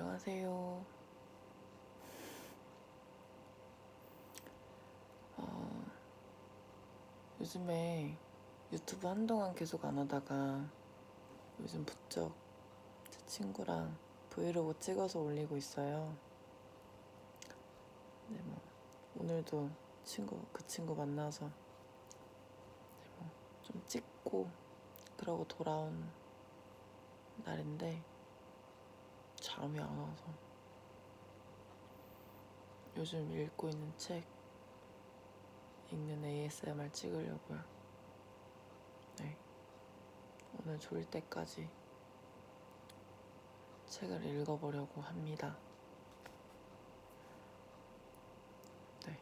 안녕하세요. 요즘에 유튜브 한동안 계속 안 하다가 요즘 부쩍 제 친구랑 브이로그 찍어서 올리고 있어요. 네, 오늘도 그 친구 만나서 좀 찍고 그러고 돌아온 날인데 잠이 안 와서 요즘 읽고 있는 책 읽는 ASMR 찍으려고요. 네, 오늘 졸 때까지 책을 읽어보려고 합니다. 네,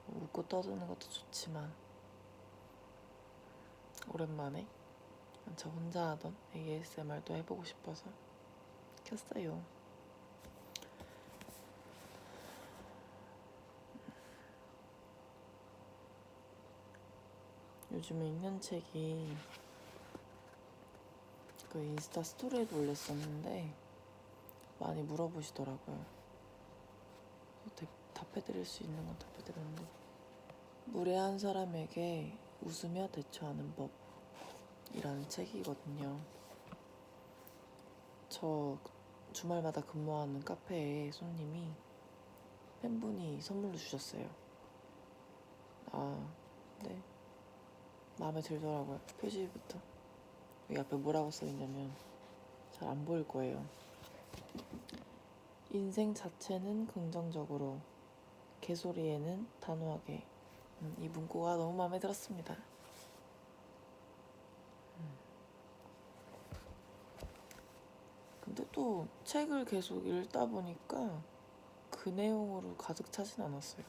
웃고 떠드는 것도 좋지만 오랜만에 저 혼자 하던 ASMR도 해보고 싶어서 켰어요. 요즘에 읽는 책이 그 인스타 스토리에도 올렸었는데 많이 물어보시더라고요. 답해드릴 수 있는 건 답해드렸는데, 무례한 사람에게 웃으며 대처하는 법이라는 책이거든요. 저 주말마다 근무하는 카페에 손님이 팬분이 선물로 주셨어요. 네, 마음에 들더라고요. 표지부터. 여기 앞에 뭐라고 써있냐면 잘 안 보일 거예요. 인생 자체는 긍정적으로, 개소리에는 단호하게. 이 문구가 너무 마음에 들었습니다. 근데 또 책을 계속 읽다 보니까 그 내용으로 가득 차진 않았어요.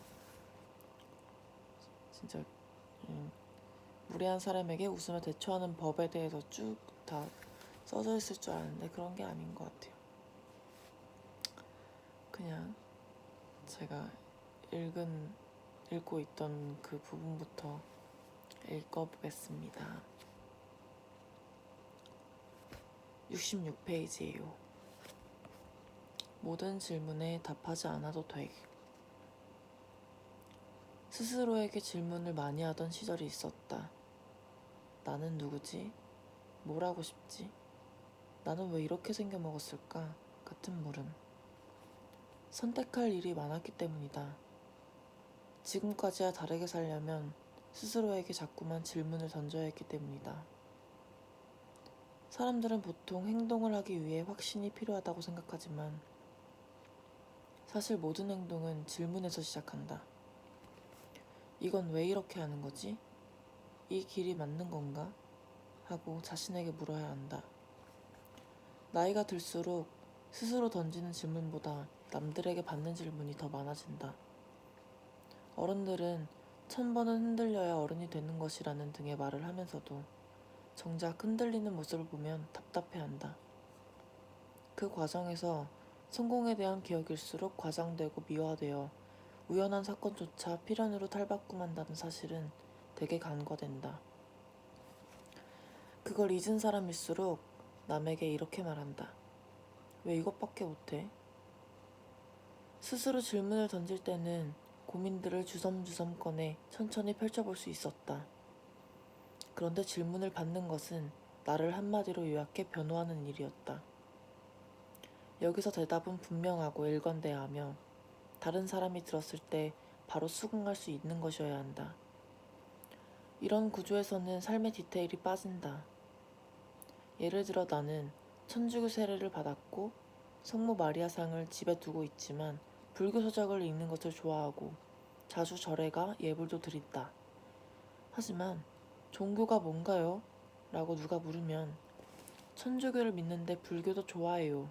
진짜 무례한 사람에게 웃으며 대처하는 법에 대해서 쭉 다 써져 있을 줄 알았는데 그런 게 아닌 것 같아요. 그냥 제가 읽고 있던 그 부분부터 읽어보겠습니다. 66페이지예요. 모든 질문에 답하지 않아도 돼. 스스로에게 질문을 많이 하던 시절이 있었다. 나는 누구지? 뭘 하고 싶지? 나는 왜 이렇게 생겨먹었을까? 같은 물음. 선택할 일이 많았기 때문이다. 지금까지와 다르게 살려면 스스로에게 자꾸만 질문을 던져야 했기 때문이다. 사람들은 보통 행동을 하기 위해 확신이 필요하다고 생각하지만 사실 모든 행동은 질문에서 시작한다. 이건 왜 이렇게 하는 거지? 이 길이 맞는 건가? 하고 자신에게 물어야 한다. 나이가 들수록 스스로 던지는 질문보다 남들에게 받는 질문이 더 많아진다. 어른들은 1000번은 흔들려야 어른이 되는 것이라는 등의 말을 하면서도 정작 흔들리는 모습을 보면 답답해한다. 그 과정에서 성공에 대한 기억일수록 과장되고 미화되어 우연한 사건조차 필연으로 탈바꿈한다는 사실은 되게 간과된다. 그걸 잊은 사람일수록 남에게 이렇게 말한다. 왜 이것밖에 못해? 스스로 질문을 던질 때는 고민들을 주섬주섬 꺼내 천천히 펼쳐볼 수 있었다. 그런데 질문을 받는 것은 나를 한마디로 요약해 변호하는 일이었다. 여기서 대답은 분명하고 일관돼야 하며 다른 사람이 들었을 때 바로 수긍할 수 있는 것이어야 한다. 이런 구조에서는 삶의 디테일이 빠진다. 예를 들어 나는 천주교 세례를 받았고 성모 마리아상을 집에 두고 있지만 불교 서적을 읽는 것을 좋아하고 자주 절에 가 예불도 드린다. 하지만 종교가 뭔가요? 라고 누가 물으면 천주교를 믿는데 불교도 좋아해요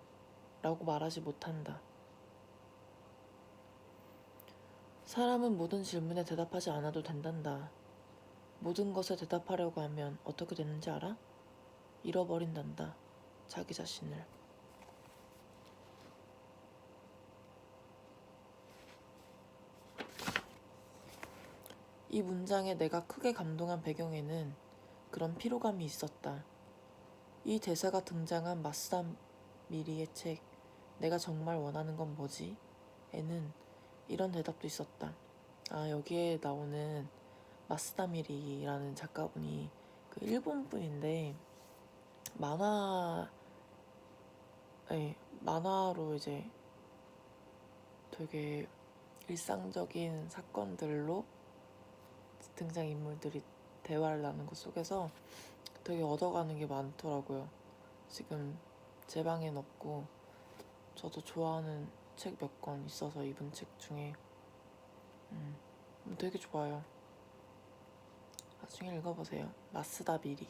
라고 말하지 못한다. 사람은 모든 질문에 대답하지 않아도 된단다. 모든 것에 대답하려고 하면 어떻게 되는지 알아? 잃어버린단다. 자기 자신을. 이 문장에 내가 크게 감동한 배경에는 그런 피로감이 있었다. 이 대사가 등장한 미리의 책 내가 정말 원하는 건 뭐지? 에는 이런 대답도 있었다. 여기에 나오는 마스다 미리라는 작가분이 그 일본 분인데 만화로 이제 되게 일상적인 사건들로 등장인물들이 대화를 나누는 것 속에서 되게 얻어가는 게 많더라고요. 지금 제 방엔 없고 저도 좋아하는 책 몇 권 있어서 이분 책 중에 되게 좋아요. 나중에 읽어보세요. 마스다 미리.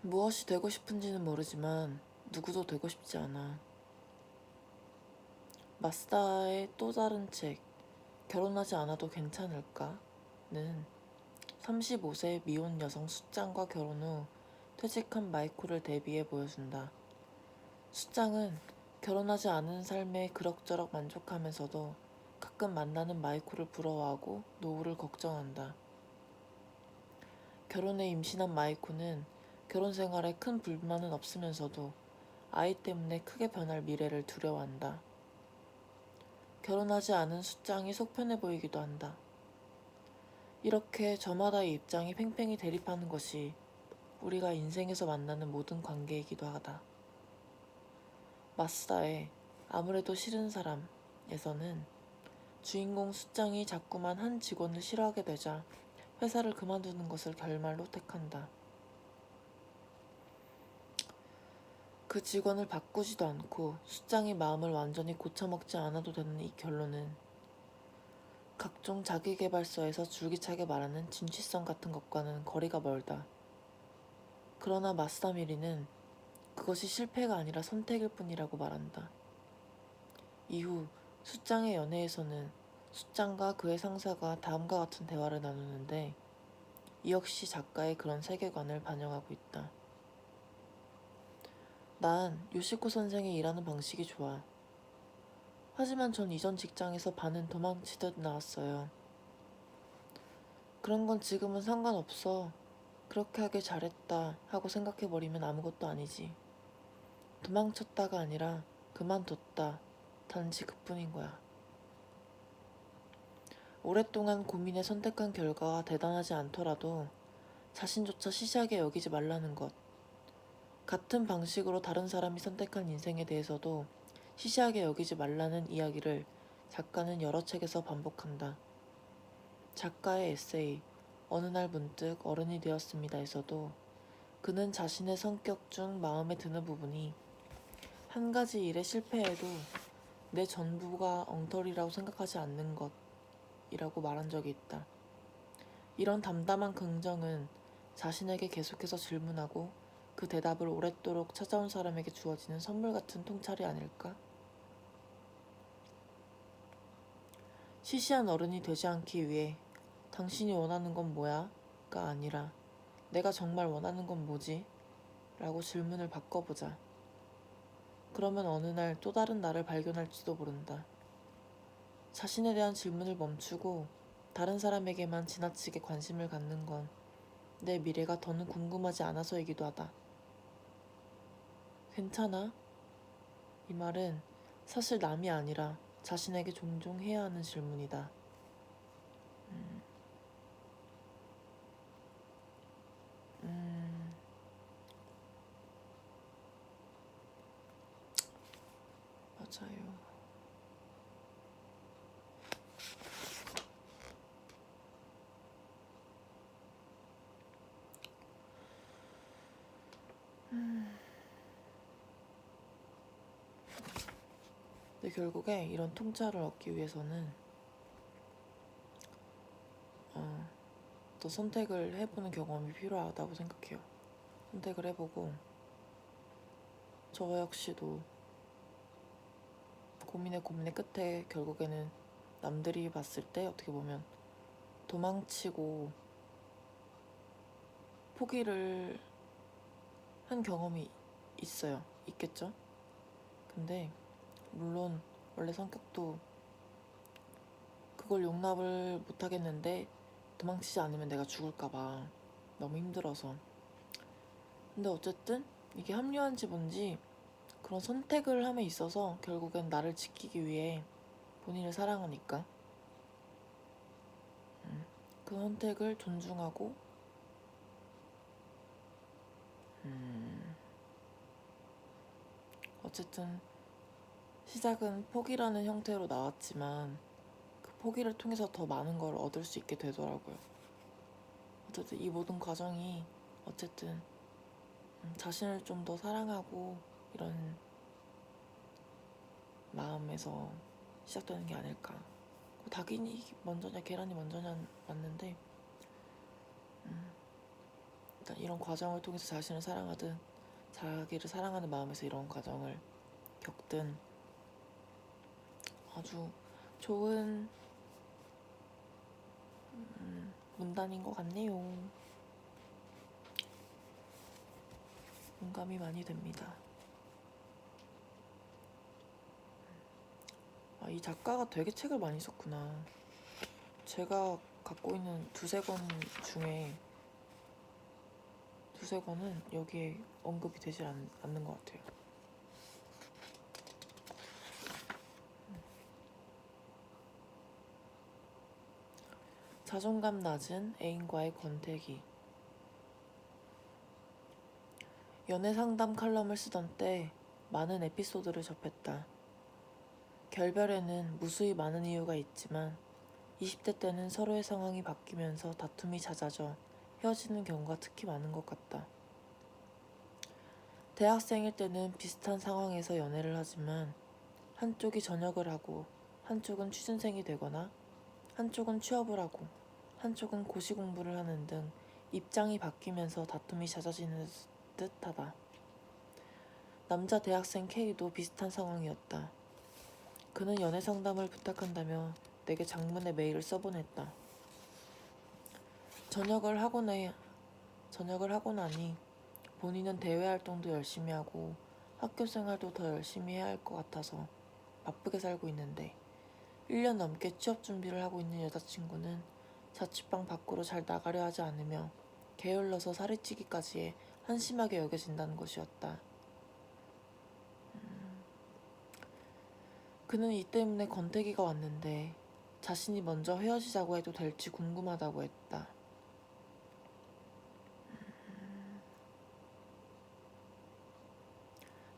무엇이 되고 싶은지는 모르지만 누구도 되고 싶지 않아. 마스다의 또 다른 책 결혼하지 않아도 괜찮을까? 는 35세 미혼 여성 숫장과 결혼 후 퇴직한 마이코를 대비해 보여준다. 숫장은 결혼하지 않은 삶에 그럭저럭 만족하면서도 가끔 만나는 마이코를 부러워하고 노후를 걱정한다. 결혼에 임신한 마이코는 결혼 생활에 큰 불만은 없으면서도 아이 때문에 크게 변할 미래를 두려워한다. 결혼하지 않은 숫장이 속편해 보이기도 한다. 이렇게 저마다의 입장이 팽팽히 대립하는 것이 우리가 인생에서 만나는 모든 관계이기도 하다. 마스다의 아무래도 싫은 사람에서는 주인공 숫장이 자꾸만 한 직원을 싫어하게 되자 회사를 그만두는 것을 결말로 택한다. 그 직원을 바꾸지도 않고 숫장이 마음을 완전히 고쳐먹지 않아도 되는 이 결론은 각종 자기계발서에서 줄기차게 말하는 진취성 같은 것과는 거리가 멀다. 그러나 마스다미리는 그것이 실패가 아니라 선택일 뿐이라고 말한다. 이후 숫장의 연애에서는 숫장과 그의 상사가 다음과 같은 대화를 나누는데 이 역시 작가의 그런 세계관을 반영하고 있다. 난 요시코 선생의 일하는 방식이 좋아. 하지만 전 이전 직장에서 반은 도망치듯 나왔어요. 그런 건 지금은 상관없어. 그렇게 하길 잘했다 하고 생각해버리면 아무것도 아니지. 도망쳤다가 아니라 그만뒀다. 단지 그뿐인 거야. 오랫동안 고민해 선택한 결과가 대단하지 않더라도 자신조차 시시하게 여기지 말라는 것. 같은 방식으로 다른 사람이 선택한 인생에 대해서도 시시하게 여기지 말라는 이야기를 작가는 여러 책에서 반복한다. 작가의 에세이 어느 날 문득 어른이 되었습니다에서도 그는 자신의 성격 중 마음에 드는 부분이 한 가지 일에 실패해도 내 전부가 엉터리라고 생각하지 않는 것이라고 말한 적이 있다. 이런 담담한 긍정은 자신에게 계속해서 질문하고 그 대답을 오랫도록 찾아온 사람에게 주어지는 선물 같은 통찰이 아닐까? 시시한 어른이 되지 않기 위해 당신이 원하는 건 뭐야? 가 아니라 내가 정말 원하는 건 뭐지? 라고 질문을 바꿔보자. 그러면 어느 날 또 다른 나를 발견할지도 모른다. 자신에 대한 질문을 멈추고 다른 사람에게만 지나치게 관심을 갖는 건 내 미래가 더는 궁금하지 않아서이기도 하다. 괜찮아? 이 말은 사실 남이 아니라 자신에게 종종 해야 하는 질문이다. 음, 음, 맞아요. 근데 결국에 이런 통찰을 얻기 위해서는 또 선택을 해보는 경험이 필요하다고 생각해요. 선택을 해보고 저 역시도 고민의 끝에 결국에는 남들이 봤을 때 어떻게 보면 도망치고 포기를 한 경험이 있겠죠? 근데 물론 원래 성격도 그걸 용납을 못하겠는데 도망치지 않으면 내가 죽을까봐 너무 힘들어서. 근데 어쨌든 이게 합리화인지 뭔지 그런 선택을 함에 있어서 결국엔 나를 지키기 위해 본인을 사랑하니까 그 선택을 존중하고 어쨌든 시작은 포기라는 형태로 나왔지만 그 포기를 통해서 더 많은 걸 얻을 수 있게 되더라고요. 어쨌든 이 모든 과정이 어쨌든 자신을 좀 더 사랑하고 이런 마음에서 시작되는 게 아닐까. 닭이 먼저냐 계란이 먼저냐 맞는데 일단 이런 과정을 통해서 자신을 사랑하든 자기를 사랑하는 마음에서 이런 과정을 겪든 아주 좋은 문단인 것 같네요. 공감이 많이 됩니다. 이 작가가 되게 책을 많이 썼구나. 제가 갖고 있는 두세 권 중에 두세 권은 여기에 언급이 되지 않는 것 같아요. 자존감 낮은 애인과의 권태기. 연애 상담 칼럼을 쓰던 때 많은 에피소드를 접했다. 결별에는 무수히 많은 이유가 있지만 20대 때는 서로의 상황이 바뀌면서 다툼이 잦아져 헤어지는 경우가 특히 많은 것 같다. 대학생일 때는 비슷한 상황에서 연애를 하지만 한쪽이 전역을 하고 한쪽은 취준생이 되거나 한쪽은 취업을 하고 한쪽은 고시 공부를 하는 등 입장이 바뀌면서 다툼이 잦아지는 듯하다. 남자 대학생 K도 비슷한 상황이었다. 그는 연애 상담을 부탁한다며 내게 장문의 메일을 써보냈다. 전역을 하고 나니 본인은 대외 활동도 열심히 하고 학교 생활도 더 열심히 해야 할 것 같아서 바쁘게 살고 있는데 1년 넘게 취업 준비를 하고 있는 여자친구는 자취방 밖으로 잘 나가려 하지 않으며 게을러서 살이 찌기까지 해 한심하게 여겨진다는 것이었다. 그는 이 때문에 권태기가 왔는데 자신이 먼저 헤어지자고 해도 될지 궁금하다고 했다.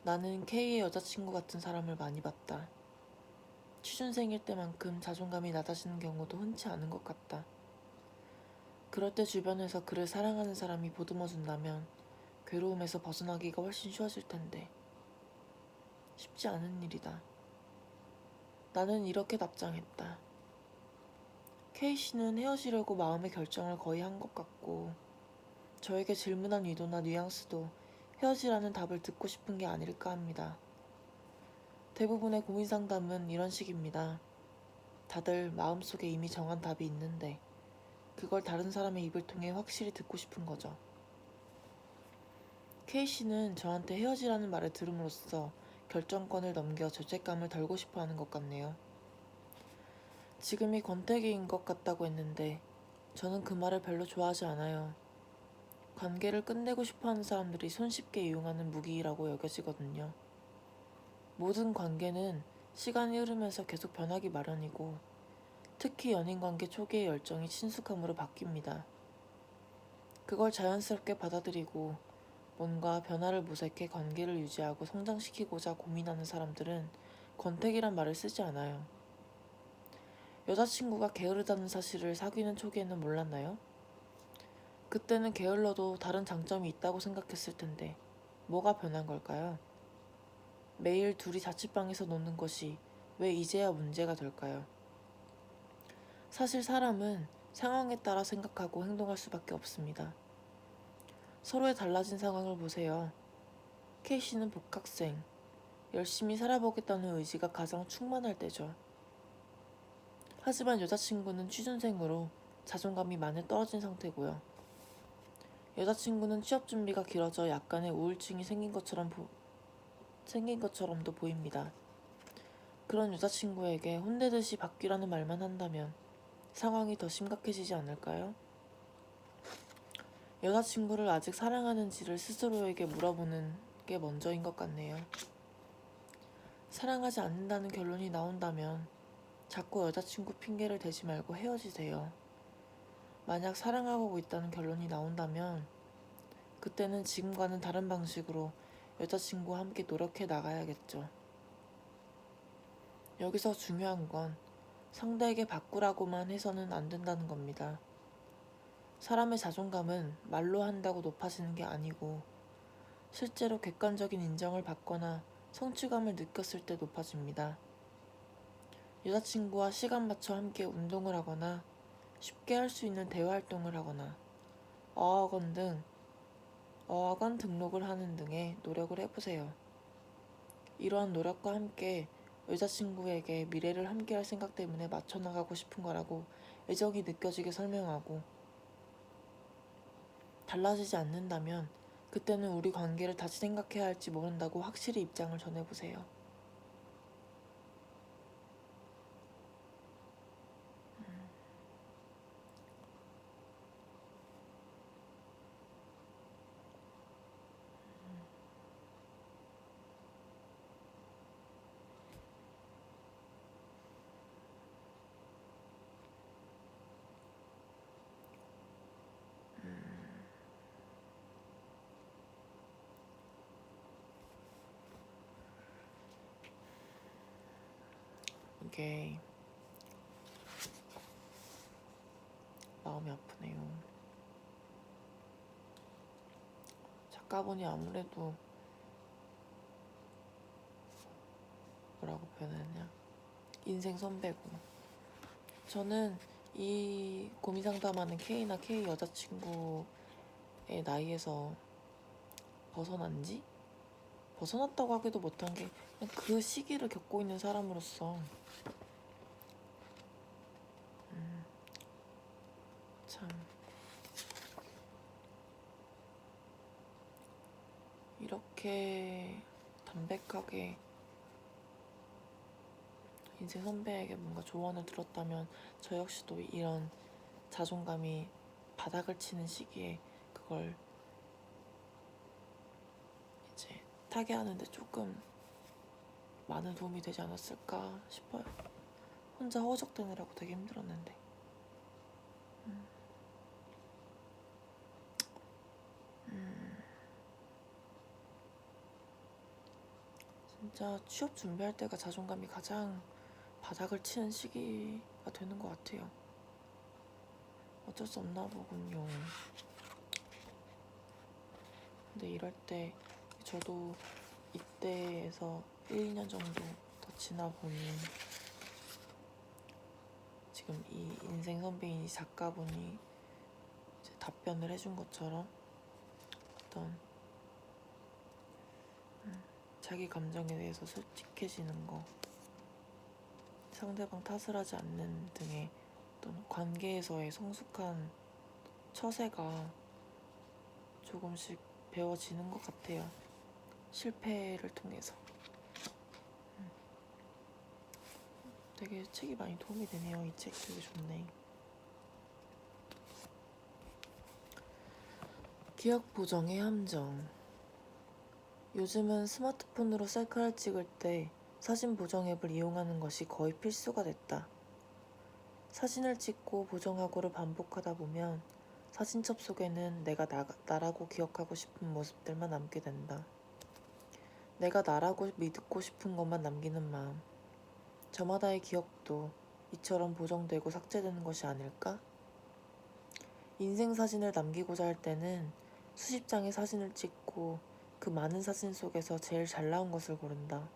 나는 K의 여자친구 같은 사람을 많이 봤다. 취준생일 때만큼 자존감이 낮아지는 경우도 흔치 않은 것 같다. 그럴 때 주변에서 그를 사랑하는 사람이 보듬어준다면 괴로움에서 벗어나기가 훨씬 쉬워질 텐데 쉽지 않은 일이다. 나는 이렇게 답장했다. K씨는 헤어지려고 마음의 결정을 거의 한 것 같고 저에게 질문한 의도나 뉘앙스도 헤어지라는 답을 듣고 싶은 게 아닐까 합니다. 대부분의 고민 상담은 이런 식입니다. 다들 마음속에 이미 정한 답이 있는데 그걸 다른 사람의 입을 통해 확실히 듣고 싶은 거죠. K씨는 저한테 헤어지라는 말을 들음으로써 결정권을 넘겨 죄책감을 덜고 싶어 하는 것 같네요. 지금이 권태기인 것 같다고 했는데 저는 그 말을 별로 좋아하지 않아요. 관계를 끝내고 싶어 하는 사람들이 손쉽게 이용하는 무기라고 여겨지거든요. 모든 관계는 시간이 흐르면서 계속 변하기 마련이고 특히 연인관계 초기의 열정이 친숙함으로 바뀝니다. 그걸 자연스럽게 받아들이고 뭔가 변화를 모색해 관계를 유지하고 성장시키고자 고민하는 사람들은 권태기란 말을 쓰지 않아요. 여자친구가 게으르다는 사실을 사귀는 초기에는 몰랐나요? 그때는 게을러도 다른 장점이 있다고 생각했을 텐데 뭐가 변한 걸까요? 매일 둘이 자취방에서 노는 것이 왜 이제야 문제가 될까요? 사실 사람은 상황에 따라 생각하고 행동할 수밖에 없습니다. 서로의 달라진 상황을 보세요. K씨는 복학생, 열심히 살아보겠다는 의지가 가장 충만할 때죠. 하지만 여자친구는 취준생으로 자존감이 많이 떨어진 상태고요. 여자친구는 취업 준비가 길어져 약간의 우울증이 생긴 것처럼도 보입니다. 그런 여자친구에게 혼내듯이 바뀌라는 말만 한다면 상황이 더 심각해지지 않을까요? 여자친구를 아직 사랑하는지를 스스로에게 물어보는 게 먼저인 것 같네요. 사랑하지 않는다는 결론이 나온다면 자꾸 여자친구 핑계를 대지 말고 헤어지세요. 만약 사랑하고 있다는 결론이 나온다면 그때는 지금과는 다른 방식으로 여자친구와 함께 노력해 나가야겠죠. 여기서 중요한 건 상대에게 바꾸라고만 해서는 안 된다는 겁니다. 사람의 자존감은 말로 한다고 높아지는 게 아니고 실제로 객관적인 인정을 받거나 성취감을 느꼈을 때 높아집니다. 여자친구와 시간 맞춰 함께 운동을 하거나 쉽게 할 수 있는 대화 활동을 하거나 어학원 등록을 하는 등의 노력을 해보세요. 이러한 노력과 함께 여자친구에게 미래를 함께할 생각 때문에 맞춰나가고 싶은 거라고 애정이 느껴지게 설명하고, 달라지지 않는다면 그때는 우리 관계를 다시 생각해야 할지 모른다고 확실히 입장을 전해보세요. 이게 마음이 아프네요. 작가분이 아무래도 뭐라고 표현하냐, 인생 선배고, 저는 이 고민 상담하는 K나 K 여자친구의 나이에서 벗어났다고 하기도 못한 게 그냥 그 시기를 겪고 있는 사람으로서 참 이렇게 담백하게 인생 선배에게 뭔가 조언을 들었다면 저 역시도 이런 자존감이 바닥을 치는 시기에 그걸 이제 타개하는데 조금 많은 도움이 되지 않았을까 싶어요. 혼자 허우적대느라고 되게 힘들었는데. 진짜 취업 준비할 때가 자존감이 가장 바닥을 치는 시기가 되는 것 같아요. 어쩔 수 없나 보군요. 근데 이럴 때 저도 이때에서 1, 2년 정도 더 지나 보니 지금 이 인생 선배인 이 작가분이 이제 답변을 해준 것처럼 어떤 자기 감정에 대해서 솔직해지는 거, 상대방 탓을 하지 않는 등의 어떤 관계에서의 성숙한 처세가 조금씩 배워지는 것 같아요. 실패를 통해서. 되게 책이 많이 도움이 되네요. 이 책 되게 좋네. 기억 보정의 함정. 요즘은 스마트폰으로 셀카를 찍을 때 사진 보정 앱을 이용하는 것이 거의 필수가 됐다. 사진을 찍고 보정하고를 반복하다 보면 사진첩 속에는 내가 나라고 기억하고 싶은 모습들만 남게 된다. 내가 나라고 믿고 싶은 것만 남기는 마음. 저마다의 기억도 이처럼 보정되고 삭제되는 것이 아닐까? 인생 사진을 남기고자 할 때는 수십 장의 사진을 찍고 그 많은 사진 속에서 제일 잘 나온 것을 고른다.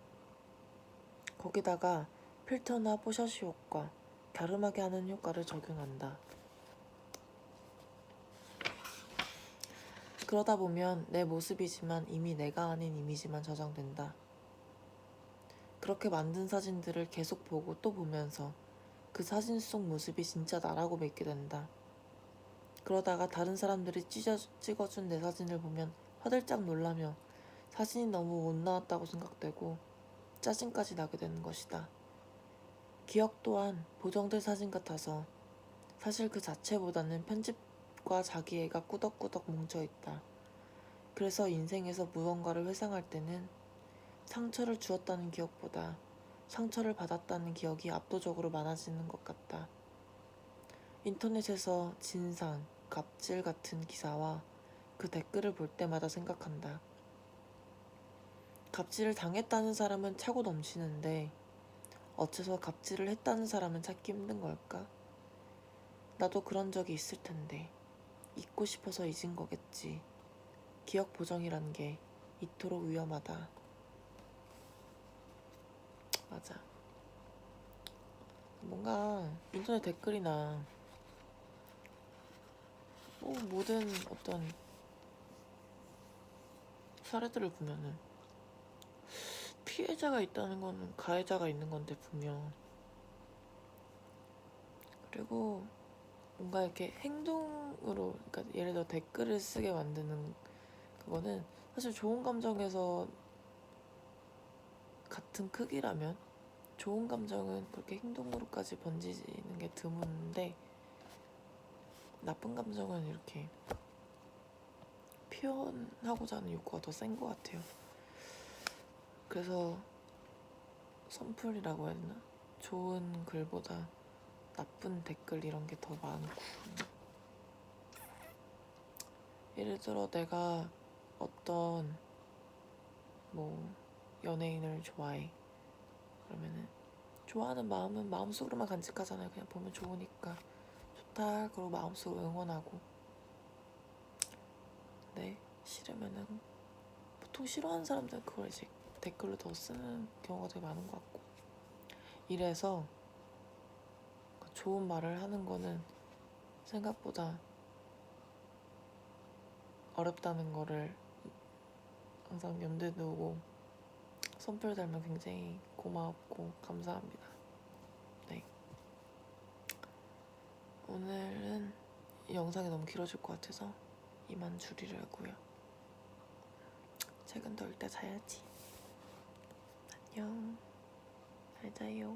거기다가 필터나 뽀샤시 효과, 갸름하게 하는 효과를 적용한다. 그러다 보면 내 모습이지만 이미 내가 아닌 이미지만 저장된다. 그렇게 만든 사진들을 계속 보고 또 보면서 그 사진 속 모습이 진짜 나라고 믿게 된다. 그러다가 다른 사람들이 찍어준 내 사진을 보면 화들짝 놀라며 사진이 너무 못 나왔다고 생각되고 짜증까지 나게 되는 것이다. 기억 또한 보정된 사진 같아서 사실 그 자체보다는 편집과 자기애가 꾸덕꾸덕 뭉쳐있다. 그래서 인생에서 무언가를 회상할 때는 상처를 주었다는 기억보다 상처를 받았다는 기억이 압도적으로 많아지는 것 같다. 인터넷에서 진상, 갑질 같은 기사와 그 댓글을 볼 때마다 생각한다. 갑질을 당했다는 사람은 차고 넘치는데 어째서 갑질을 했다는 사람은 찾기 힘든 걸까? 나도 그런 적이 있을 텐데 잊고 싶어서 잊은 거겠지. 기억 보정이란 게 이토록 위험하다. 맞아. 뭔가 인터넷 댓글이나 모든 어떤 사례들을 보면은 피해자가 있다는 거는 가해자가 있는 건데 분명. 그리고 뭔가 이렇게 행동으로, 그러니까 예를 들어 댓글을 쓰게 만드는 그거는 사실 좋은 감정에서 같은 크기라면 좋은 감정은 그렇게 행동으로까지 번지는 게 드문데 나쁜 감정은 이렇게 표현하고자 하는 욕구가 더 센 것 같아요. 그래서 선풀이라고 해야 되나? 좋은 글보다 나쁜 댓글 이런 게 더 많고, 예를 들어 내가 어떤 연예인을 좋아해. 그러면은 좋아하는 마음은 마음속으로만 간직하잖아요. 그냥 보면 좋으니까 좋다 그러고 마음속으로 응원하고. 근데 싫으면은 보통 싫어하는 사람들은 그걸 이제 댓글로 더 쓰는 경우가 되게 많은 것 같고, 이래서 좋은 말을 하는 거는 생각보다 어렵다는 거를 항상 염두에 두고 선풀 달면 굉장히 고맙고 감사합니다. 네. 오늘은 이 영상이 너무 길어질 것 같아서 이만 줄이려고요. 책은 더 읽다 자야지. 안녕. 잘 자요.